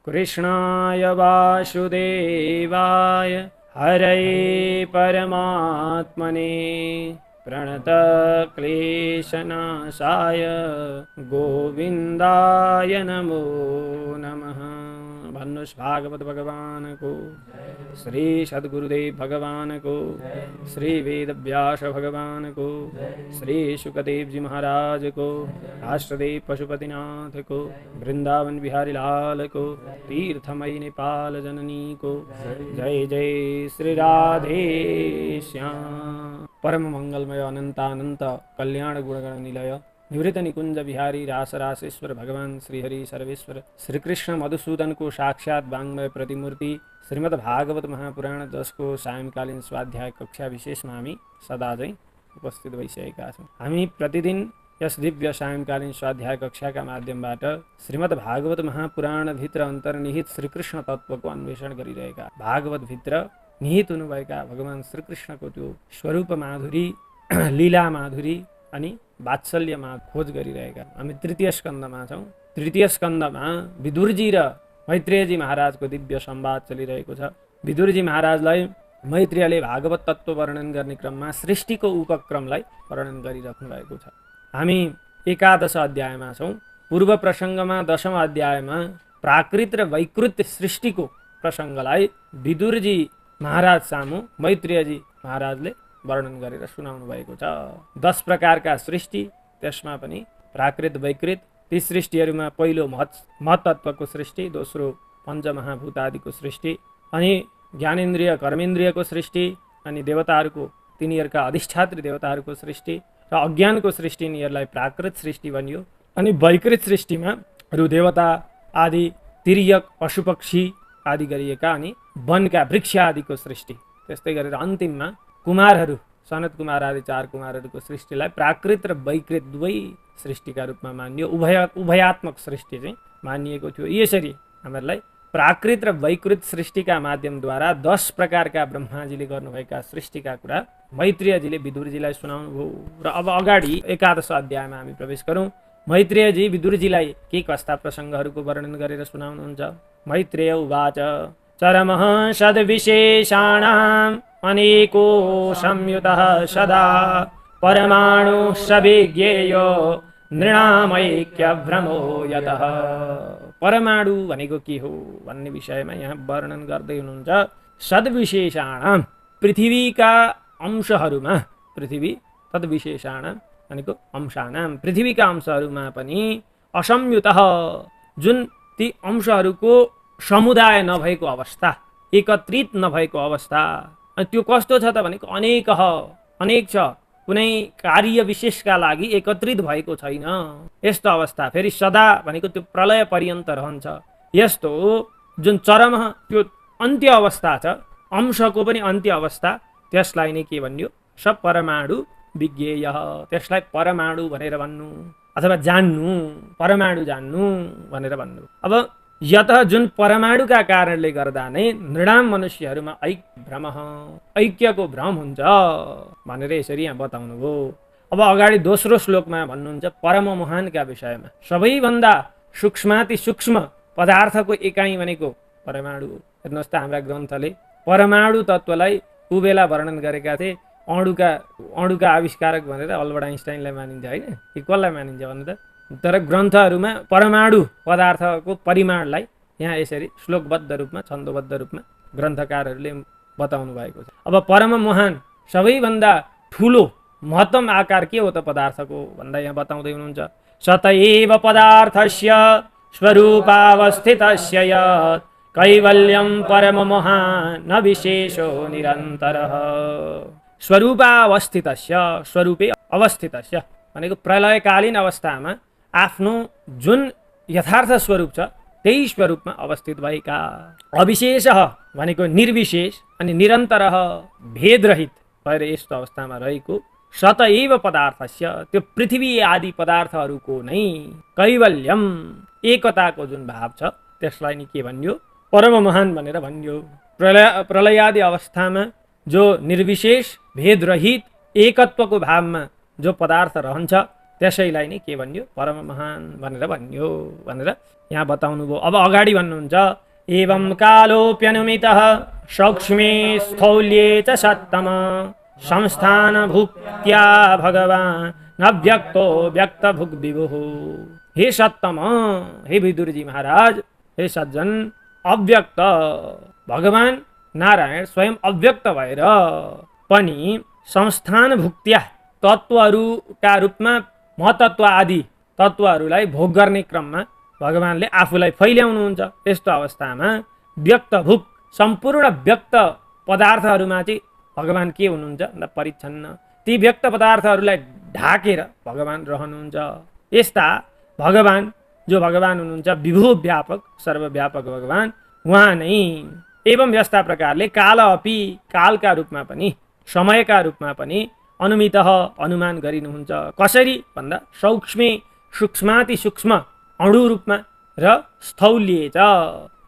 कृष्णाय वासुदेवाय हरये परमात्मने प्रणतक्लेशनाशाय गोविन्दाय नमो नमः। भन्नुष भागवत भगवान को, श्री सद्गुरुदेव भगवान को, श्री वेद व्यास भगवान को, श्री शुकदेव जी महाराज को, राष्ट्रदेव पशुपतिनाथ को, वृंदावन बिहारी लाल को, तीर्थमयी नेपाल जननी को, जय जय श्री राधे श्याम। परम मंगलमय अनंतानंत कल्याण गुणगण निलय निवृत्त निकुंज बिहारी रासरासेश्वर भगवान श्रीहरि सर्वेश्वर श्री कृष्ण मधुसूदन को साक्षात वाङ्मय प्रतिमूर्ति श्रीमद् भागवत महापुराण 10 को सायंकालीन स्वाध्याय कक्षा विशेषमा हामी सदा चाहिँ उपस्थित भइसकेका छौँ। हामी प्रतिदिन यस दिव्य सायंकालीन स्वाध्याय कक्षाका माध्यमबाट श्रीमद् भागवत महापुराण भित्र अन्तर्निहित श्रीकृष्ण तत्त्वको अन्वेषण गरिरहेका, भागवत भित्र निहित हुनुभएका भगवान श्रीकृष्णको त्यो स्वरूप माधुरी, लीला माधुरी अनि वात्सल्यमा खोज गरिरहेका। हामी तृतीय स्कन्धमा छौँ। तृतीय स्कन्धमा विदुरजी र मैत्रेयजी महाराजको दिव्य संवाद चलिरहेको छ। विदुरजी महाराजलाई मैत्रेयले भागवत तत्त्व वर्णन गर्ने क्रममा सृष्टिको उपक्रमलाई वर्णन गरिराख्नु भएको छ। हामी 11 अध्यायमा छौँ। पूर्व प्रसङ्गमा 10औं अध्यायमा प्राकृत र वैकृत सृष्टिको प्रसङ्गलाई विदुरजी महाराज सामु मैत्रेयजी महाराजले वर्णन गरेर सुनाउनु भएको छ। 10 प्रकारका सृष्टि, त्यसमा पनि प्राकृत वैकृत। ती सृष्टिहरूमा पहिलो महतत्वको सृष्टि, दोस्रो पञ्चमहाभूत आदिको सृष्टि, अनि ज्ञानेन्द्रिय कर्मेन्द्रियको सृष्टि, अनि देवताहरूको तिनीहरूका अधिष्ठात्री देवताहरूको सृष्टि र अज्ञानको सृष्टि, यिनीहरूलाई प्राकृत सृष्टि भनियो। अनि वैकृत सृष्टिमा अरू देवता आदि, तिर्यक, पशुपक्षी आदि गरिएका अनि वनका वृक्ष आदिको सृष्टि। त्यस्तै गरेर अन्तिममा कुमारहरू, सनत कुमार आदि 4 कुमारहरूको सृष्टिलाई प्राकृत र वैकृत दुवै सृष्टिका रूपमा मानियो। उभयात्मक सृष्टि चाहिँ मानिएको थियो। यसरी हामीहरूलाई प्राकृत र वैकृत सृष्टिका माध्यमद्वारा 10 प्रकारका ब्रह्माजीले गर्नुभएका सृष्टिका कुरा मैत्रेयजीले विदुरजीलाई सुनाउनु भयो। र अब अगाडि 11 अध्यायमा हामी प्रवेश गरौँ। मैत्रेयजी विदुरजीलाई के कस्ता प्रसङ्गहरूको वर्णन गरेर सुनाउनुहुन्छ। मैत्रेय उवाच चरमः सद्विशेषाणाम् अनेको संयुतः सदा परमाणु सविज्ञेयो नृणामैक्यभ्रमो यतः। परमाणु भनेको के हो भन्ने विषयमा यहाँ वर्णन गर्दै हुनुहुन्छ। सद्विशेषाणाम्, पृथ्वीका अंशहरूमा, पृथ्वी तद्विशेषाणाम् भनेको अंशानाम्, पृथ्वीका अंशहरूमा पनि असंयुतः, जुन ती अंशहरूको समुदाय नभएको अवस्था, एकत्रित नभएको अवस्था। त्यो कस्तो छ त भनेको अनेक छ, कुनै कार्य विशेषका लागि एकत्रित भएको छैन यस्तो अवस्था। फेरि सदा भनेको त्यो प्रलय पर्यन्त रहन्छ। यस्तो जुन चरम त्यो अन्त्य अवस्था छ, अंशको पनि अन्त्य अवस्था, त्यसलाई नै के भन्यो, सब परमाणु विज्ञेय, त्यसलाई परमाणु भनेर भन्नु अथवा जान्नु, परमाणु जान्नु भनेर भन्नु। अब यत जुन परमाणुका कारणले गर्दा नै नृणाम मनुष्यहरूमा ऐक्यको भ्रम हुन्छ भनेर यसरी यहाँ बताउनु भयो। अब अगाडि दोस्रो श्लोकमा भन्नुहुन्छ परम महानका विषयमा। सबैभन्दा सूक्ष्माति सूक्ष्म पदार्थको एकाइ भनेको परमाणु हो। हेर्नुहोस् त, हाम्रा ग्रन्थले परमाणु तत्त्वलाई कुबेला वर्णन गरेका थिए। अणुका आविष्कारक भनेर अल्बर्ट आइन्स्टाइनलाई मानिन्छ होइन, कि कसलाई मानिन्छ भन्नु त। तर ग्रन्थहरूमा परमाणु पदार्थको परिमाणलाई यहाँ यसरी श्लोकबद्ध रूपमा, छन्दोबद्ध रूपमा ग्रन्थकारहरूले बताउनु भएको छ। अब परम महान, सबैभन्दा ठुलो महत्तम आकार के हो त पदार्थको भन्दा यहाँ बताउँदै हुनुहुन्छ। सतएव पदार्थस्य स्वरूपावस्थितस्य यत् कैवल्यं परम महान् न विशेषो निरन्तरः। स्वरूपावस्थितस्य, स्वरूपे अवस्थितस्य भनेको प्रलयकालीन अवस्थामा आफ्नो जुन यथार्थ स्वरूप छ त्यही स्वरूपमा अवस्थित भएका। अविशेषः भनेको निर्विशेष, अनि निरन्तरः भेदरहित भएर यस्तो अवस्थामा रहेको। सतएव पदार्थस्य, त्यो पृथ्वी आदि पदार्थहरूको नै कैवल्यम, एकताको जुन भाव छ त्यसलाई नि के भन्यो, परम महान भनेर भन्यो। प्रलयादि अवस्थामा जो निर्विशेष भेदरहित एकत्वको भावमा जो पदार्थ रहन्छ त्यसैलाई नै के भन्यो परम महान भनेर भन्यो भनेर यहाँ बताउनु भयो। अब अगाडि भन्नुहुन्छ एवं कालोप्यनुमितः सौक्ष्मे स्थौल्ये च सत्तम संस्थान भुक्त्या भगवान् नव्यक्तो व्यक्त भुक् विभुः। हे सत्तम, हे विदुरजी महाराज, हे सज्जन, अव्यक्त भगवान नारायण स्वयं अव्यक्त भएर पनि संस्थान भुक्त्या तत्त्वहरूका रूपमा महतत्व आदि तत्त्वहरूलाई भोग गर्ने क्रममा भगवानले आफूलाई फैल्याउनुहुन्छ। यस्तो अवस्थामा व्यक्त भुक सम्पूर्ण व्यक्त पदार्थहरूमा चाहिँ भगवान के हुनुहुन्छ भन्दा परिच्छन्न, ती व्यक्त पदार्थहरूलाई ढाकेर भगवान रहनुहुन्छ। यस्ता भगवान जो भगवान हुनुहुन्छ विभु व्यापक सर्वव्यापक भगवान, उहाँ नै एवं यस्ता प्रकारले काल अपि कालका रूपमा पनि समयका रूपमा पनि अनुमितः अनुमान गरिनुहुन्छ। कसरी भन्दा सौक्ष्मे सूक्ष्माति सूक्ष्म अणु रूपमा र स्थौल्ये च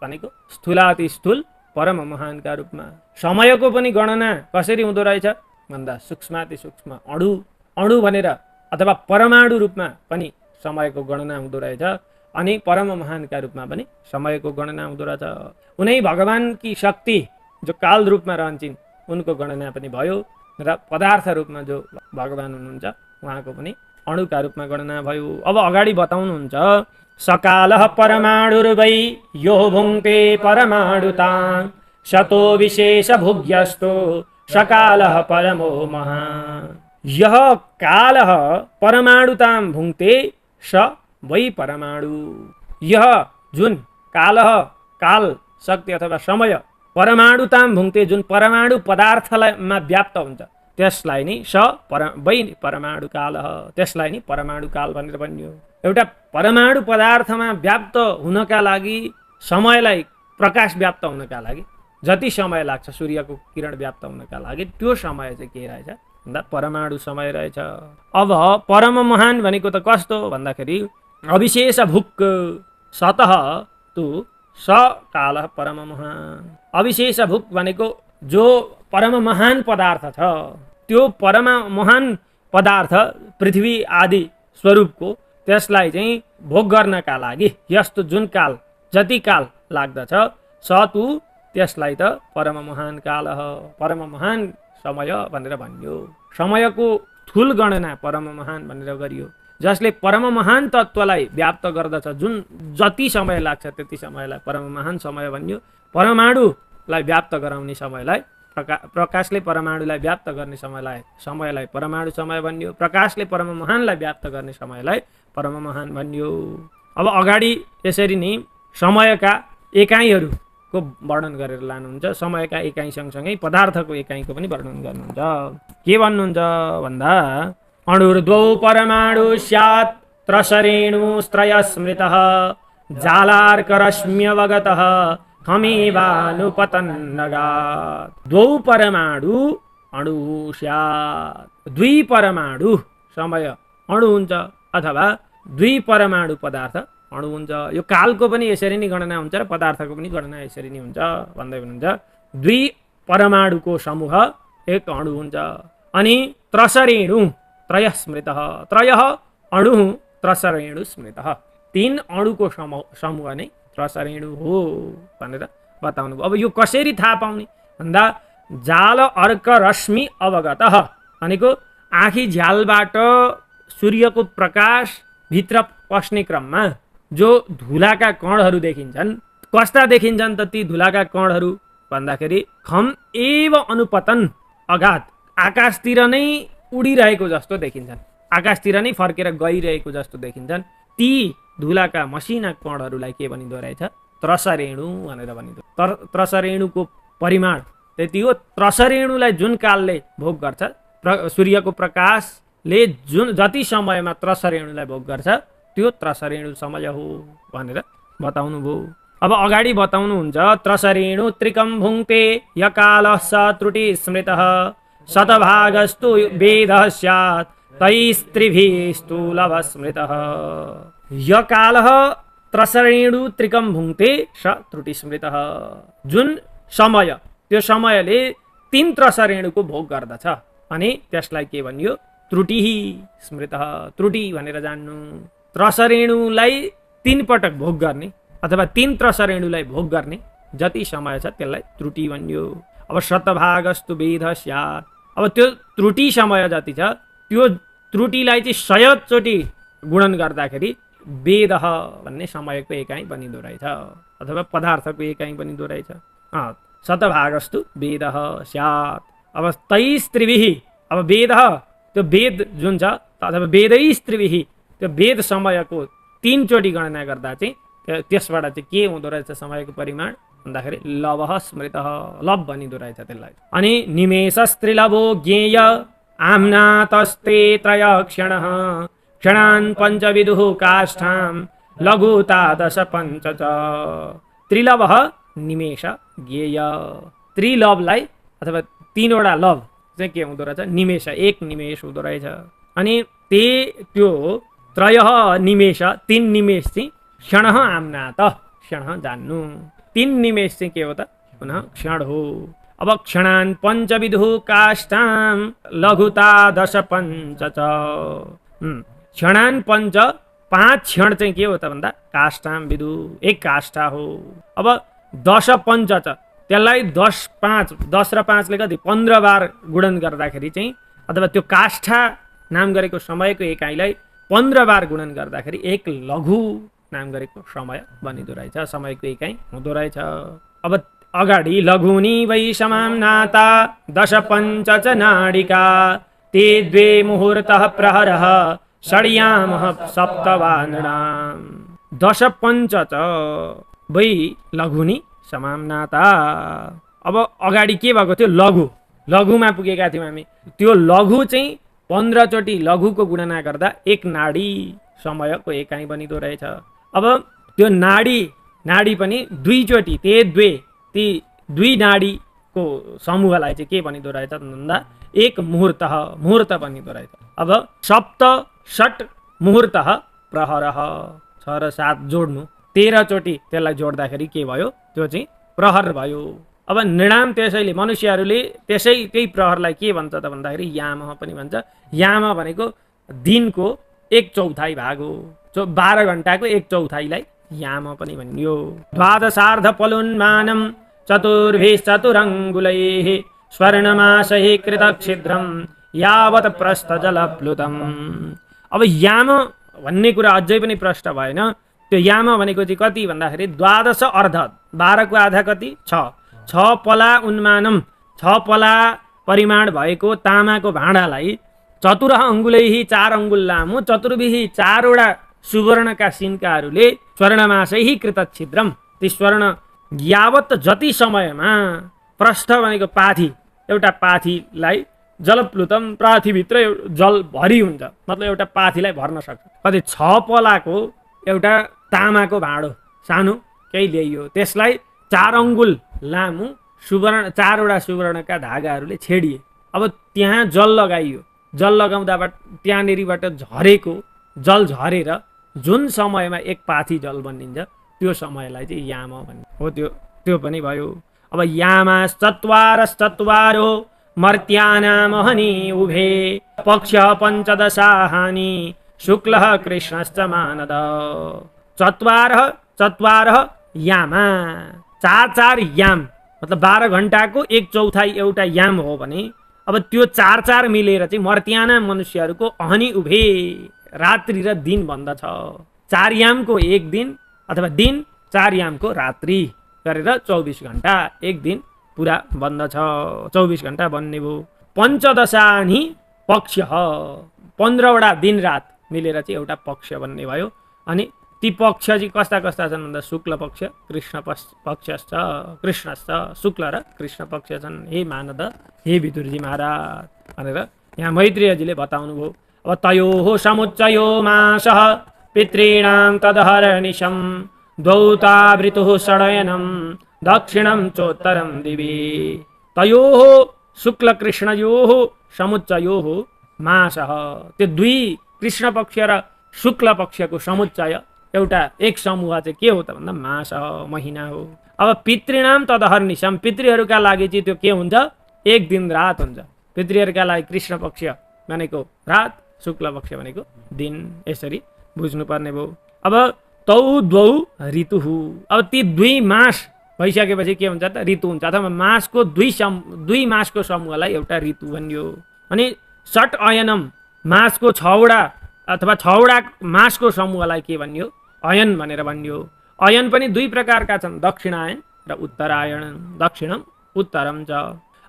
भनेको स्थूलाति स्थूल परम महानका रूपमा। समयको पनि गणना कसरी हुँदो रहेछ भन्दा सूक्ष्माति सूक्ष्म अणु अणु भनेर अथवा परमाणु रूपमा पनि समयको गणना हुँदो रहेछ अनि परम महानका रूपमा पनि समयको गणना हुँदो रहेछ। उनै भगवानकी शक्ति जो काल रूपमा रहन्छन् उनको गणना पनि भयो र पदार्थ रूपमा जो भगवान हुनुहुन्छ उहाँको पनि अणुका रूपमा गणना भयो। अब अगाडि बताउनुहुन्छ सकालः परमाणुर्वै यो भुङ्क्ते परमाणुतां शतो विशेष भुग्यस्तो सकालः परमो महान्। यः कालः परमाणुतां भुङ्क्ते स वै परमाणु। यह जुन कालः काल शक्ति अथवा समय परमाणुतां भुङ्क्ते जुन परमाणु पदार्थमा व्याप्त हुन्छ त्यसलाई नै वै परमाणु कालः, त्यसलाई नै परमाणु काल भनेर भनियो। एउटा परमाणु पदार्थमा व्याप्त हुनका लागि समयलाई प्रकाश व्याप्त हुनका लागि जति समय लाग्छ सूर्यको किरण व्याप्त हुनका लागि त्यो समय चाहिँ के रहेछ भन्दा परमाणु समय रहेछ। अब परम महान भनेको त कस्तो भन्दाखेरि अविशेष भुक् सतः तु स कालः परम महान। अविशेष भुक् भनेको जो परम महान पदार्थ छ त्यो परम महान पदार्थ पृथ्वी आदि स्वरूपको त्यसलाई चाहिँ भोग गर्नका लागि यस्तो जुन काल जति काल लाग्दछ स तु त्यसलाई त परम महान कालः परम महान समय भनेर भनियो। समयको थुल गणना परम महान भनेर गरियो जसले परम महान तत्त्वलाई व्याप्त गर्दछ। जुन जति समय लाग्छ त्यति समयलाई परम महान समय भनियो। परमाणुलाई व्याप्त गराउने समयलाई प्रकाशले परमाणुलाई व्याप्त गर्ने समयलाई परमाणु समय भनियो। प्रकाशले परम महानलाई व्याप्त गर्ने समयलाई परम महान भनियो। अब अगाडि यसरी नै समयका एकाइहरूको वर्णन गरेर लानुहुन्छ। समयका एकाइ सँगसँगै पदार्थको एकाइको पनि वर्णन गर्नुहुन्छ। के भन्नुहुन्छ भन्दा अणुर्द्वौ परमाणु स्यात् त्रसरेणुस्त्रय स्मृतः जालार्करश्म्यवगतः खमेवानुपतन्नगात्। द्वौ परमाणु अणु स्यात्, दुई परमाणु समय अणु हुन्छ अथवा दुई परमाणु पदार्थ अणु हुन्छ। यो कालको पनि यसरी नै गणना हुन्छ र पदार्थको पनि गणना यसरी नै हुन्छ भन्दै हुनुहुन्छ। दुई परमाणुको समूह एक अणु हुन्छ। अनि त्रसरेणु त्रय स्मृतः, त्रयः अणु त्रसरेणु स्मृतः, तीन अणुको समूह नै त्रसरेणु हो भनेर बताउनु भयो। अब यो कसरी थाहा पाउने भन्दा जाल अर्क रश्मि अवगतः भनेको आँखी झ्यालबाट सूर्यको प्रकाश भित्र पस्ने क्रममा जो धुलाका कणहरू देखिन्छन् कस्ता देखिन्छन् त ती धुलाका कणहरू भन्दाखेरि खम एव अनुपतन अगाध आकाशतिर नै उडिरहेको जस्तो देखिन्छन्, आकाशतिर नै फर्केर गइरहेको जस्तो देखिन्छन्। ती धुलाका मसिना कणहरूलाई के भनिदो रहेछ त्रसरेणु भनेर भनिदो। त्रसरेणुको परिमाण त्यति हो। त्रसरेणुलाई जुन कालले भोग गर्छ सूर्यको प्रकाशले जुन जति समयमा त्रसरेणुलाई भोग गर्छ त्यो त्रसरेणु समय हो भनेर बताउनु भयो। अब अगाडि बताउनुहुन्छ त्रसरेणु त्रिकम भुङ्क्ते यकालः स त्रुटि स्मृतः शतभागस्तु वेदः स्यात् तैस्त्रिभिस्तु लभ स्मृतः। यकालः त्रसरेणु त्रिकम भुङ्क्ते स त्रुटि स्मृतः। जुन समय त्यो समयले तीन त्रसरेणुको भोग गर्दछ अनि त्यसलाई के भनियो त्रुटि स्मृत, त्रुटि भनेर जान्नु। त्रसरेणुलाई 3 पटक भोग गर्ने अथवा 3 त्रसरेणुलाई भोग गर्ने जति समय छ त्यसलाई त्रुटि भनियो। अब शतभागस्तु वेद स्यात्, अब त्यो त्रुटि समय जति छ त्यो त्रुटिलाई चाहिँ 100 चोटि गुणन गर्दाखेरि वेद भन्ने समयको एकाइ बनिँदो रहेछ अथवा पदार्थको एकाइ बनिँदो रहेछ। शतभागस्तु वेद स्यात्। अब 23 त्रिभिः, अब वेद, त्यो वेद जुन छ अथवा वेदै त्रिभिः, त्यो वेद समयको 3 चोटि गणना गर्दा चाहिँ त्यसबाट चाहिँ के हुँदो रहेछ समयको परिमाण भन्दाखेरि लवः स्मृतः, लव भनिँदो रहेछ त्यसलाई। अनि निमेषस्त्रिलभो ज्ञेय आम्नातस्ते त्रय क्षणः क्षणान् पञ्चविदुः काष्ठां लघुता 10 5 च। त्रिलभः निमेष ज्ञेय, त्रिलभलाई अथवा 3 वटा लभ चाहिँ के हुँदो रहेछ, निमेष, 1 निमेष हुँदो रहेछ। अनि त्यो त्रयः निमेष, 3 निमेष चाहिँ क्षणः आम्नात, क्षण जान्नु। 3 निमेष चाहिँ के हो त, पुनः क्षण हो। अब क्षणान् पञ्चविदुः काष्ठां लघुता 10 5 च। क्षणान् पञ्च, 5 क्षण चाहिँ के हो त भन्दा काष्ठां विदु, 1 काष्ठा हो। अब 10 5 छ, त्यसलाई 10 5, 10 र 5 ले कति 15 बार गुणन गर्दाखेरि चाहिँ अथवा त्यो काष्ठा नाम गरेको समयको एकाइलाई 15 बार गुणन गर्दाखेरि 1 लघु नाम गरेको समय बनिँदो रहेछ, समयको एकाइ हुँदो रहेछ। अब अगाडि लघुनी वै समाम्नाता 10 5 च नाडिका ते 2 मुहूर्तः प्रहरः षड्यामः सप्तवानराम्। 10 5 च वै लघुनी समाम्नाता। अब अगाडि के भएको थियो, लघु, लघुमा पुगेका थियौँ हामी। त्यो लघु चाहिँ 15 चोटि लघुको गुणना गर्दा 1 नाडी समयको एकाइ बनिँदो रहेछ। अब त्यो नाडी पनि 2 चोटि, ती 2 नाडीको समूहलाई चाहिँ के बनिँदो रहेछ भन्दा 1 मुहूर्त बनिँदो रहेछ। अब सप्त षट मुहूर्तः प्रहरः, 6 र 7 जोड्नु, 13 चोटि त्यसलाई जोड्दाखेरि के भयो, त्यो चाहिँ प्रहर भयो। अब नृणाम त्यसैले मनुष्यहरूले त्यही प्रहरलाई के भन्छ त भन्दाखेरि याम पनि भन्छ। याम भनेको दिनको 1/4 भाग हो, 12 घण्टाको 1/4लाई याम पनि भनियो। द्वादशार्ध पलोन्मानं चतुर्भिश्चतुरङ्गुलैः स्वर्णमासैः कृतच्छिद्रं यावत् प्रस्थजलप्लुतम्। अब याम भन्ने कुरा अझै पनि प्रष्ट भएन। त्यो याम भनेको चाहिँ कति भन्दाखेरि 12 अर्ध, 12 को आधा कति 6 पला उन्मानम, 6 पला परिमाण भएको तामाको भाँडालाई चतुर अङ्गुलैः 4 अङ्गुल लामो चतुर्भिः 4 वटा सुवर्णका सिन्काहरूले स्वर्णमासैः कृतच्छिद्रम, ती स्वर्ण यावत जति समयमा प्रस्थ भनेको पाथी, एउटा पाथीलाई जलप्लुतम, पाथीभित्र जल भरि हुन्छ, मतलब एउटा पाथीलाई भर्न सक्छ। कति 6 पलाको एउटा तामाको भाँडो सानो केही ल्याइयो, त्यसलाई 4 अङ्गुल लामो 4 वटा सुवर्णका धागाहरूले छेडिए। अब त्यहाँ जल लगाइयो, जल लगाउँदाबाट त्यहाँनिरबाट झरेको जल झरेर जुन समयमा 1 पाथी जल बनिन्छ त्यो समयलाई चाहिँ याम भन्ने हो। त्यो पनि भयो। अब यामाश्चत्वारश्चत्वारो मर्त्यानामहनि उभे पक्ष 15 शुक्लः कृष्णश्च मानद। चत्वारः यामा, 4 याम, मतलब 12 घण्टाको 1/4 एउटा याम हो भने अब त्यो 4 मिलेर चाहिँ मर्त्याना मनुष्यहरूको अहनि उभे, रात्रि र दिन बन्दछ। 4 यामको 1 दिन अथवा दिन, 4 यामको रात्रि गरेर 24 घण्टा 1 दिन पुरा बन्दछ, 24 घण्टा बन्ने भयो। 15 पक्ष, 15 वटा दिन रात मिलेर चाहिँ एउटा पक्ष बन्ने भयो। अनि ती पक्ष चाहिँ कस्ता छन् भन्दा शुक्ल पक्ष, कृष्ण पक्षश्च, कृष्णश्च, शुक्ल र कृष्ण पक्ष छन्। हे मानद, हे विदुरजी महाराज भनेर यहाँ मैत्रेयजीले बताउनु भयो। अब तयोः समुच्चयो मासः पितॄणां तदहर्निशं द्वौतावृतुः षडयनं दक्षिणं चोत्तरं दिवि। तयोः शुक्ल कृष्णयोः समुच्चयोः मासः, त्यो 2 कृष्ण पक्ष र शुक्ल पक्षको समुच्चय एउटा एक समूह चाहिँ के हो त भन्दा मास, महिना हो। अब पितृणाम तदहर्निशम, पितृहरूका लागि चाहिँ त्यो के हुन्छ, 1 दिन रात हुन्छ। पितृहरूका लागि कृष्ण पक्ष भनेको रात, शुक्ल पक्ष भनेको दिन, यसरी बुझ्नुपर्ने भयो। अब तौ द्वौ ऋतुहु, अब ती दुई मास भइसकेपछि के हुन्छ त ऋतु हुन्छ, अथवा मासको दुई मासको समूहलाई एउटा ऋतु भनियो। अनि षट अयनम, मासको छवटा अथवा छवटा मासको समूहलाई के भनियो अयन भनेर भनियो। अयन पनि दुई प्रकारका छन्, दक्षिणायन र उत्तरायण, दक्षिणम उत्तरम छ।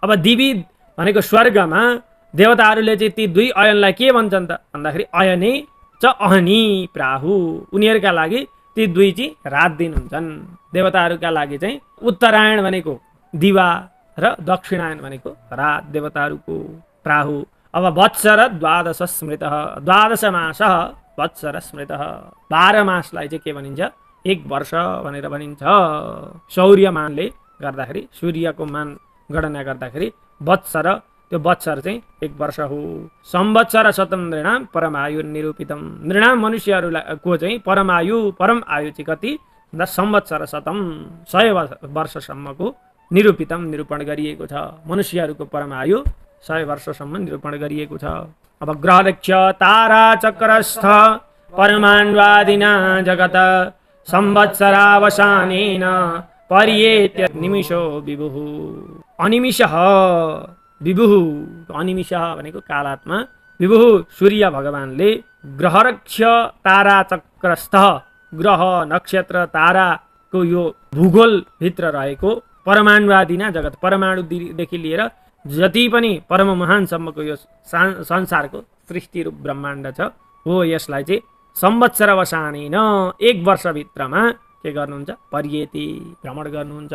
अब दिवी भनेको स्वर्गमा देवताहरूले चाहिँ ती दुई अयनलाई के भन्छन् त भन्दाखेरि अयने च अहनी प्राहु, उनीहरूका लागि ती दुई चाहिँ रात दिन हुन्छन्। देवताहरूका लागि चाहिँ उत्तरायण भनेको दिवा र दक्षिणायन भनेको रात देवताहरूको प्राहु। अब वत्सर द्वादश स्मृत, द्वादश मास वत्सर स्मृत, 12 मासलाई चाहिँ के भनिन्छ एक वर्ष भनेर भनिन्छ। सौर्यमानले गर्दाखेरि, सूर्यको मान गणना गर्दाखेरि वत्सर, त्यो वत्सर चाहिँ एक वर्ष हो। संवत्सर शतम नृणाम परमायु निरूपितम, नृणाम मनुष्यहरूको चाहिँ परम आयु चाहिँ कति भन्दा संवत्सर शतम 100 वर्षसम्मको निरूपितम निरूपण गरिएको छ। मनुष्यहरूको परम आयु 100 वर्षसम्म निरूपण गरिएको छ। अब ग्रहलक्ष तारा चक्रस्थ परमाण्वादिना जगत संवत्सरावसानेन पर्येत्य निमिषो विभुः, अनिमिषः विभुः, अनिमिषः भनेको कालात्मा, विभुः सूर्य भगवानले ग्रहरक्ष तारा चक्रस्थ, ग्रह नक्षत्र ताराको यो भूगोलभित्र रहेको परमाणुवादिना जगत, परमाणुदेखि लिएर जति पनि परम महानसम्मको यो संसारको सृष्टि रूप ब्रह्माण्ड छ हो, यसलाई चाहिँ संवत्सर वसानेन एक वर्षभित्रमा के गर्नुहुन्छ पर्येति भ्रमण गर्नुहुन्छ।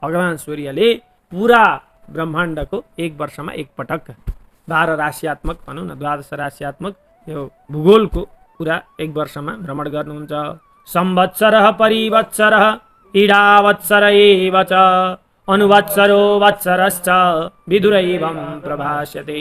भगवान सूर्यले पुरा ब्रह्माण्डको एक वर्षमा एकपटक 12 राशियात्मक भनौँ न 12 राशियात्मक यो भूगोलको पुरा एक वर्षमा भ्रमण गर्नुहुन्छ। संवत्सरः परिवत्सरः इडावत्सर एव च अनुवत्सरो वत्सरश्च विदुरैवं प्रभाष्यते।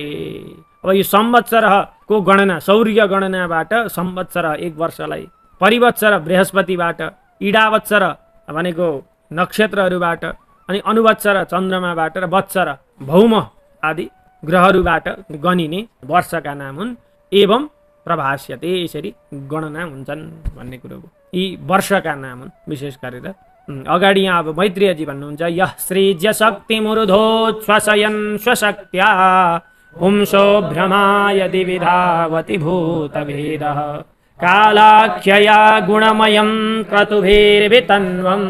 अब यो संवत्सरको गणना सौर्य गणनाबाट संवत्सर एक वर्षलाई, परिवत्सर बृहस्पतिबाट, इडावत्सर भनेको नक्षत्रहरूबाट, अनि अनुवत्सर चन्द्रमाबाट र वत्सर भौम आदि ग्रहहरूबाट गनिने वर्षका नाम हुन्। एवं प्रभाष्यते, यसरी गणना हुन्छन् भन्ने कुरो हो। यी वर्षका नाम हुन् विशेष गरेर। अगाडि यहाँ अब मैत्रेयजी भन्नुहुन्छ यः सृज्य शक्तिमुरुधोच्छ्वसयन् स्वशक्त्या पुंसो भ्रमाय दिविधावति भूतभेदः कालाख्यया गुणमयं क्रतुभिर्वितन्वं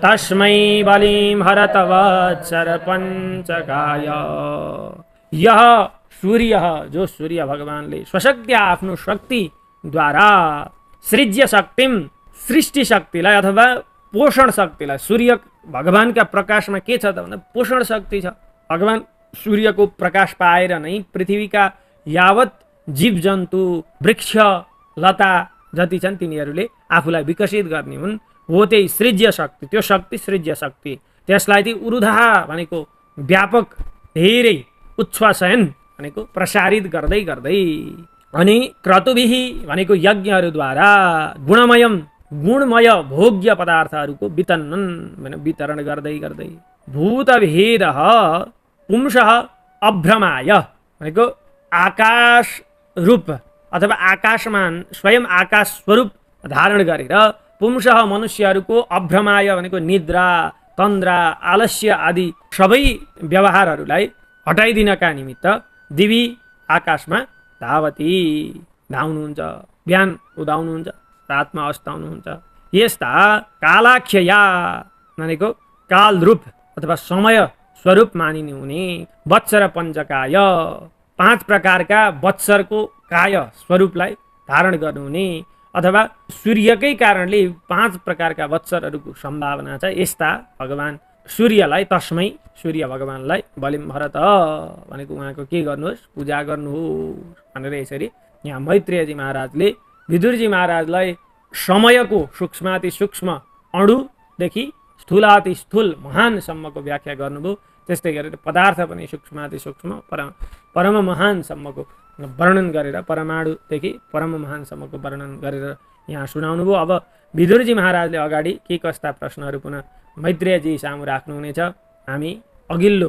तस्मै बलिं हरत वत्सर पंचकाय। यह सूर्य, जो सूर्य भगवानले स्वशक्त्या आफ्नो शक्तिद्वारा सृज्य शक्तिम, सृष्टि शक्तिलाई अथवा पोषण शक्तिलाई, सूर्य भगवानका प्रकाशमा के छ त भन्दा पोषण शक्ति छ। भगवान सूर्यको प्रकाश पाएर नै पृथ्वीका यावत जीवजन्तु वृक्ष लता जति छन् तिनीहरूले आफूलाई विकसित गर्ने हुन्। हो त्यही सृज्य शक्ति, त्यो शक्ति सृज्य शक्ति, त्यसलाई चाहिँ उरुधा भनेको व्यापक धेरै, उच्छ्वासयन भनेको प्रसारित गर्दै गर्दै, अनि क्रतुभिः भनेको यज्ञहरूद्वारा गुणमयम गुणमय भोग्य पदार्थहरूको वितरण गर्दै गर्दै भूतभेदः पुंसः अभ्रमाय भनेको आकाश रूप अथवा आकाशमान स्वयं आकाश स्वरूप धारण गरेर पुंसः मनुष्यहरूको अभ्रमाय भनेको निद्रा तन्द्रा आलस्य आदि सबै व्यवहारहरूलाई हटाइदिनका निमित्त दिवी आकाशमा धावती धाउनुहुन्छ, बिहान उदाउनुहुन्छ, रातमा अस्ताउनुहुन्छ। यस्ता कालाख्यया भनेको काल रूप अथवा समय स्वरूप मानिने हुने वत्सर पञ्चकाय, 5 प्रकारका वत्सरको काय स्वरूपलाई धारण गर्नुहुने अथवा सूर्यकै कारणले 5 प्रकारका वत्सरहरूको सम्भावना छ। यस्ता भगवान सूर्यलाई, तस्मै सूर्य भगवानलाई बलिम भरत भनेको उहाँको के गर्नुहोस् पूजा गर्नुहोस् भनेर यसरी यहाँ मैत्रेयजी महाराजले विदुरजी महाराजलाई समयको सूक्ष्माति सूक्ष्म अणुदेखि स्थूलाति स्थूल महानसम्मको व्याख्या गर्नुभयो। त्यस्तै गरेर पदार्थ पनि सूक्ष्माति सूक्ष्म परम महानसम्मको वर्णन गरेर, परमाणुदेखि परम महानसम्मको वर्णन गरेर यहाँ सुनाउनु भयो। अब विदुरजी महाराजले अगाडि के कस्ता प्रश्नहरू पुनः मैत्रेयजी सामु राख्नुहुनेछ हामी अघिल्लो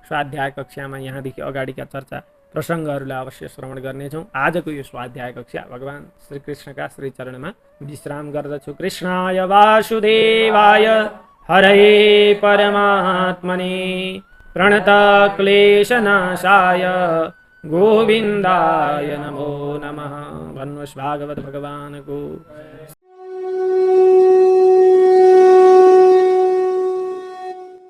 स्वाध्याय कक्षामा यहाँदेखि अगाडिका चर्चा प्रसङ्गहरूलाई अवश्य श्रवण गर्नेछौँ। आजको यो स्वाध्याय कक्षा भगवान् श्रीकृष्णका श्रीचरणमा विश्राम गर्दछु। कृष्णाय वासुदेवाय हरे परमात्मने प्रणतक्लेशनाशाय गोविन्दाय नमो नमः। भन्नुहोस् भागवत भगवानको